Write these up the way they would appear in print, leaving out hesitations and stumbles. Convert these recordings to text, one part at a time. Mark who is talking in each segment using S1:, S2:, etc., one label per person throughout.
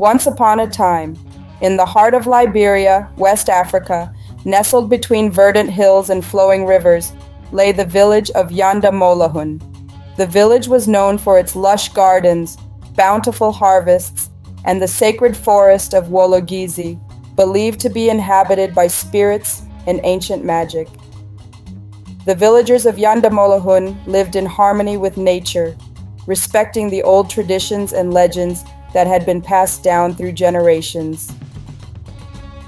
S1: Once upon a time, in the heart of Liberia, West Africa, nestled between verdant hills and flowing rivers, lay the village of Yandamolahun. The village was known for its lush gardens, bountiful harvests, and the sacred forest of Wologizi, believed to be inhabited by spirits and ancient magic. The villagers of Yandamolahun lived in harmony with nature, respecting the old traditions and legends that had been passed down through generations.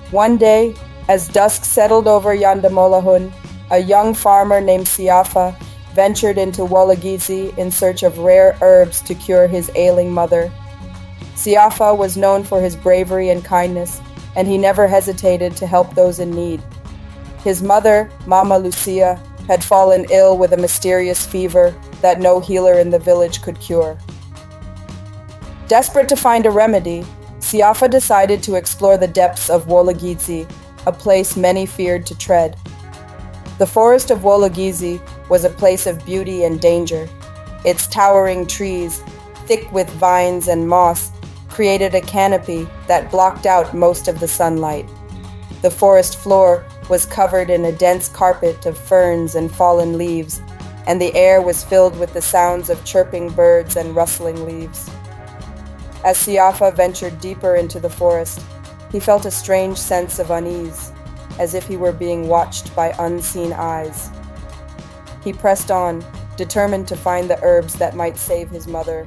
S1: One day, as dusk settled over Yandamolahun, a young farmer named Siafa ventured into Wologizi in search of rare herbs to cure his ailing mother. Siafa was known for his bravery and kindness, and he never hesitated to help those in need. His mother, Mama Lucia, had fallen ill with a mysterious fever that no healer in the village could cure. Desperate to find a remedy, Siafa decided to explore the depths of Wologizi, a place many feared to tread. The forest of Wologizi was a place of beauty and danger. Its towering trees, thick with vines and moss, created a canopy that blocked out most of the sunlight. The forest floor was covered in a dense carpet of ferns and fallen leaves, and the air was filled with the sounds of chirping birds and rustling leaves. As Siafa ventured deeper into the forest, he felt a strange sense of unease, as if he were being watched by unseen eyes. He pressed on, determined to find the herbs that might save his mother.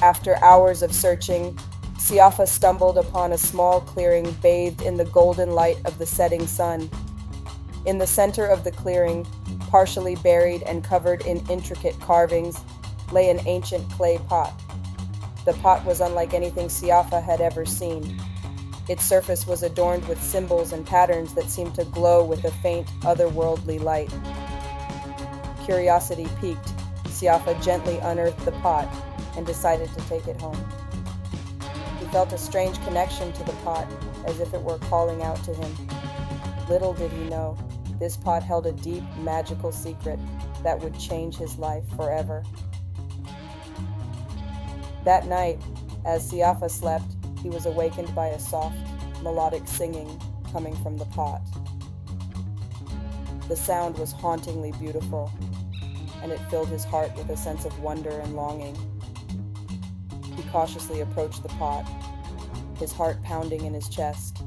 S1: After hours of searching, Siafa stumbled upon a small clearing bathed in the golden light of the setting sun. In the center of the clearing, partially buried and covered in intricate carvings, lay an ancient clay pot. The pot was unlike anything Siafa had ever seen. Its surface was adorned with symbols and patterns that seemed to glow with a faint, otherworldly light. Curiosity piqued, Siafa gently unearthed the pot and decided to take it home. He felt a strange connection to the pot, as if it were calling out to him. Little did he know, this pot held a deep, magical secret that would change his life forever. That night, as Siafa slept, he was awakened by a soft, melodic singing coming from the pot. The sound was hauntingly beautiful, and it filled his heart with a sense of wonder and longing. He cautiously approached the pot, his heart pounding in his chest,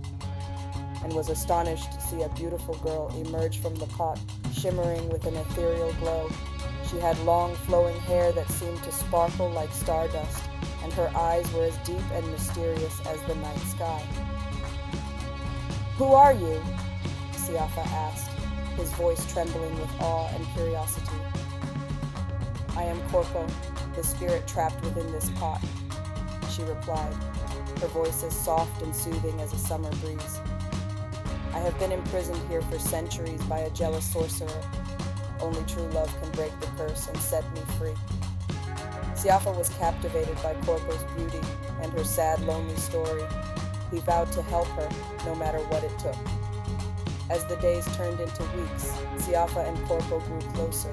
S1: and was astonished to see a beautiful girl emerge from the pot, shimmering with an ethereal glow. She had long, flowing hair that seemed to sparkle like stardust, and her eyes were as deep and mysterious as the night sky. "Who are you?" Siafa asked, his voice trembling with awe and curiosity. "I am Corpo, the spirit trapped within this pot," she replied, her voice as soft and soothing as a summer breeze. "I have been imprisoned here for centuries by a jealous sorcerer. Only true love can break the curse and set me free." Siafa was captivated by Corpo's beauty and her sad, lonely story. He vowed to help her, no matter what it took. As the days turned into weeks, Siafa and Corpo grew closer.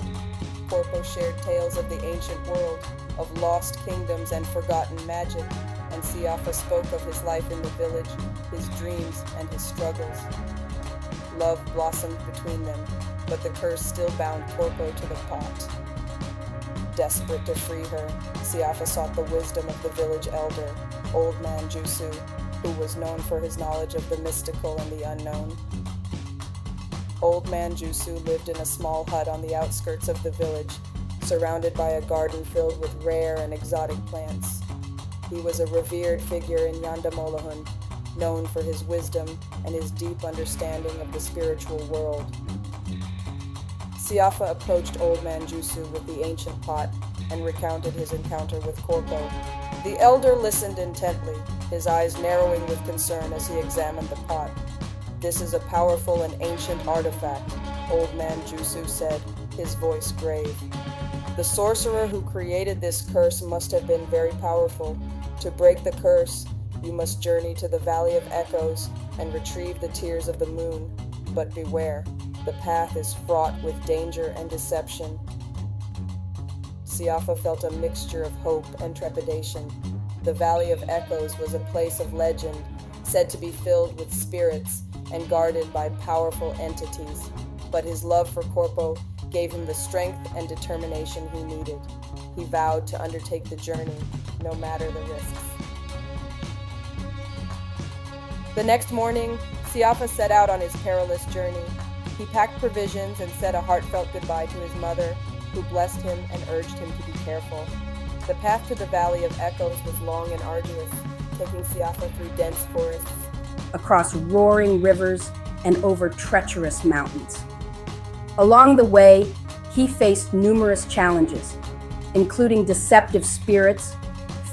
S1: Corpo shared tales of the ancient world, of lost kingdoms and forgotten magic, and Siafa spoke of his life in the village, his dreams, and his struggles. Love blossomed between them, but the curse still bound Corpo to the pot. Desperate to free her, Siafa sought the wisdom of the village elder, Old Man Jusu, who was known for his knowledge of the mystical and the unknown. Old Man Jusu lived in a small hut on the outskirts of the village, surrounded by a garden filled with rare and exotic plants. He was a revered figure in Yandamolahun, known for his wisdom and his deep understanding of the spiritual world. Siafa approached Old Man Jusu with the ancient pot and recounted his encounter with Corpo. The elder listened intently, his eyes narrowing with concern as he examined the pot. "This is a powerful and ancient artifact," Old Man Jusu said, his voice grave. "The sorcerer who created this curse must have been very powerful. To break the curse, you must journey to the Valley of Echoes and retrieve the tears of the moon. But beware, the path is fraught with danger and deception." Siafa felt a mixture of hope and trepidation. The Valley of Echoes was a place of legend, said to be filled with spirits and guarded by powerful entities. But his love for Corpo gave him the strength and determination he needed. He vowed to undertake the journey, no matter the risks. The next morning, Siafa set out on his perilous journey. He packed provisions and said a heartfelt goodbye to his mother, who blessed him and urged him to be careful. The path to the Valley of Echoes was long and arduous, taking Siafa through dense forests,
S2: across roaring rivers, and over treacherous mountains. Along the way, he faced numerous challenges, including deceptive spirits,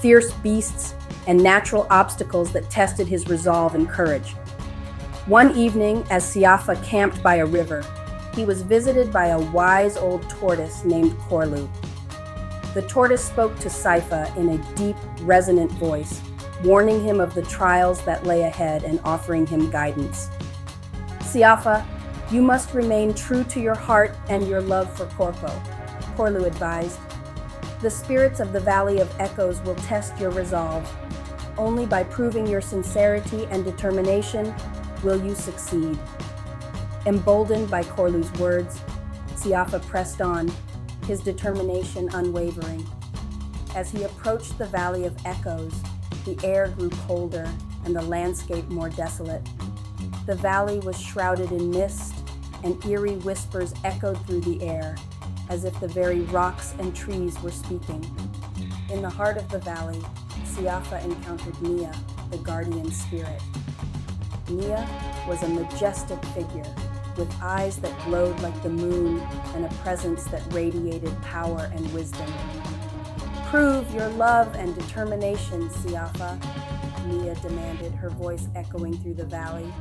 S2: fierce beasts, and natural obstacles that tested his resolve and courage. One evening, as Siafa camped by a river, he was visited by a wise old tortoise named Corlu. The tortoise spoke to Siafa in a deep, resonant voice, warning him of the trials that lay ahead and offering him guidance. "Siafa, you must remain true to your heart and your love for Corpo," Corlu advised. "The spirits of the Valley of Echoes will test your resolve. Only by proving your sincerity and determination will you succeed." Emboldened by Corlu's words, Siafa pressed on, his determination unwavering. As he approached the Valley of Echoes, the air grew colder and the landscape more desolate. The valley was shrouded in mist, and eerie whispers echoed through the air, as if the very rocks and trees were speaking. In the heart of the valley, Siafa encountered Nia, the guardian spirit. Nia was a majestic figure, with eyes that glowed like the moon and a presence that radiated power and wisdom. "Prove your love and determination, Siafa," Nia demanded, her voice echoing through the valley.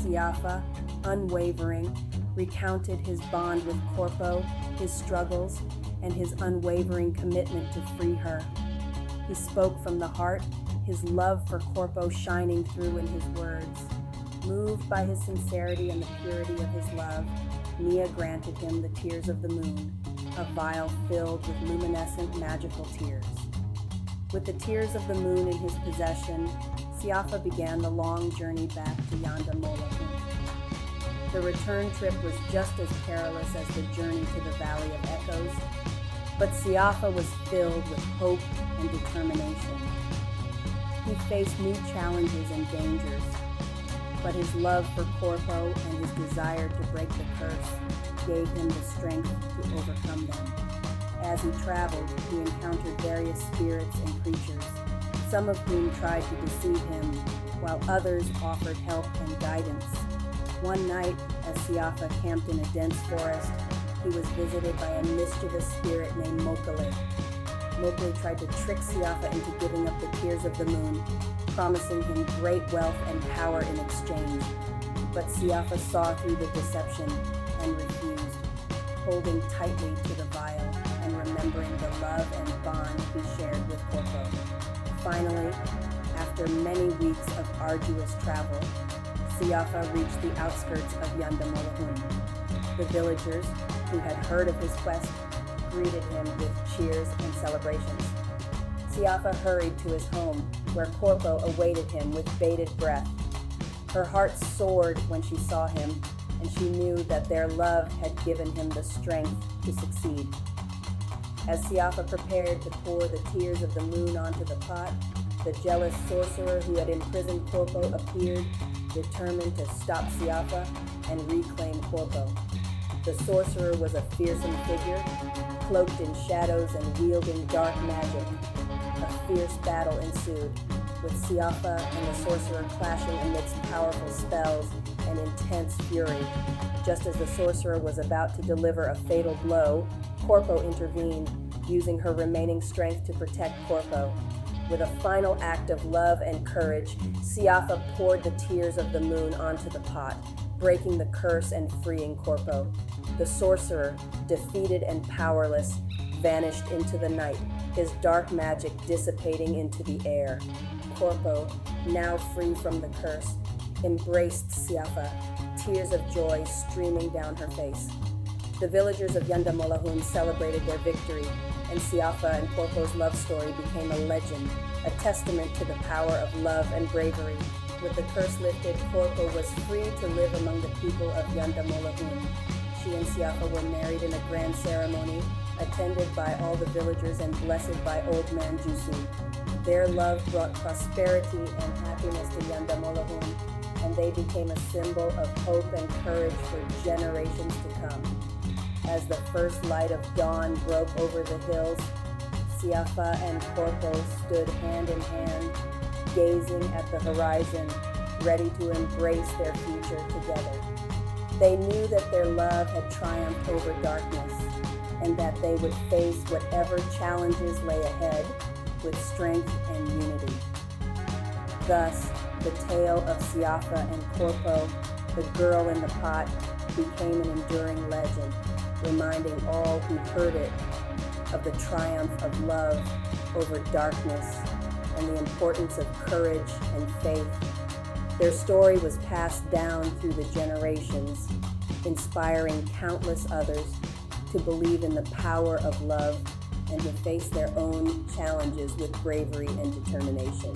S2: Siafa, unwavering, recounted his bond with Corpo, his struggles, and his unwavering commitment to free her. He spoke from the heart, his love for Corpo shining through in his words. Moved by his sincerity and the purity of his love, Nia granted him the tears of the moon, a vial filled with luminescent magical tears. With the tears of the moon in his possession, Siafa began the long journey back to Yandamolahun. The return trip was just as perilous as the journey to the Valley of Echoes, but Siafa was filled with hope and determination. He faced new challenges and dangers, but his love for Corpo and his desire to break the curse gave him the strength to overcome them. As he traveled, he encountered various spirits and creatures, some of whom tried to deceive him, while others offered help and guidance. One night, as Siafa camped in a dense forest, he was visited by a mischievous spirit named Mokale. Mokale tried to trick Siafa into giving up the tears of the moon, promising him great wealth and power in exchange. But Siafa saw through the deception and refused, holding tightly to the vial and remembering the love and bond he shared with Corpo. Finally, after many weeks of arduous travel, Siafa reached the outskirts of Yandamolahun. The villagers, who had heard of his quest, greeted him with cheers and celebrations. Siafa hurried to his home, where Corpo awaited him with bated breath. Her heart soared when she saw him, and she knew that their love had given him the strength to succeed. As Siafa prepared to pour the tears of the moon onto the pot, the jealous sorcerer who had imprisoned Corpo appeared, determined to stop Siafa and reclaim Corpo. The sorcerer was a fearsome figure, cloaked in shadows and wielding dark magic. A fierce battle ensued, with Siafa and the sorcerer clashing amidst powerful spells and intense fury. Just as the sorcerer was about to deliver a fatal blow, Corpo intervened, using her remaining strength to protect Corpo. With a final act of love and courage, Siafa poured the tears of the moon onto the pot, breaking the curse and freeing Corpo. The sorcerer, defeated and powerless, vanished into the night, his dark magic dissipating into the air. Corpo, now free from the curse, embraced Siafa, tears of joy streaming down her face. The villagers of Yandamolahun celebrated their victory, and Siafa and Corpo's love story became a legend, a testament to the power of love and bravery. With the curse lifted, Corpo was free to live among the people of Yandamolahun. She and Siafa were married in a grand ceremony, attended by all the villagers and blessed by Old Man Jusu. Their love brought prosperity and happiness to Yandamolahun, and they became a symbol of hope and courage for generations to come. As the first light of dawn broke over the hills, Siafa and Corpo stood hand in hand, gazing at the horizon, ready to embrace their future together. They knew that their love had triumphed over darkness, and that they would face whatever challenges lay ahead with strength and unity. Thus, the tale of Siafa and Corpo, the girl in the pot, became an enduring legend, reminding all who heard it of the triumph of love over darkness and the importance of courage and faith. Their story was passed down through the generations, inspiring countless others to believe in the power of love and to face their own challenges with bravery and determination.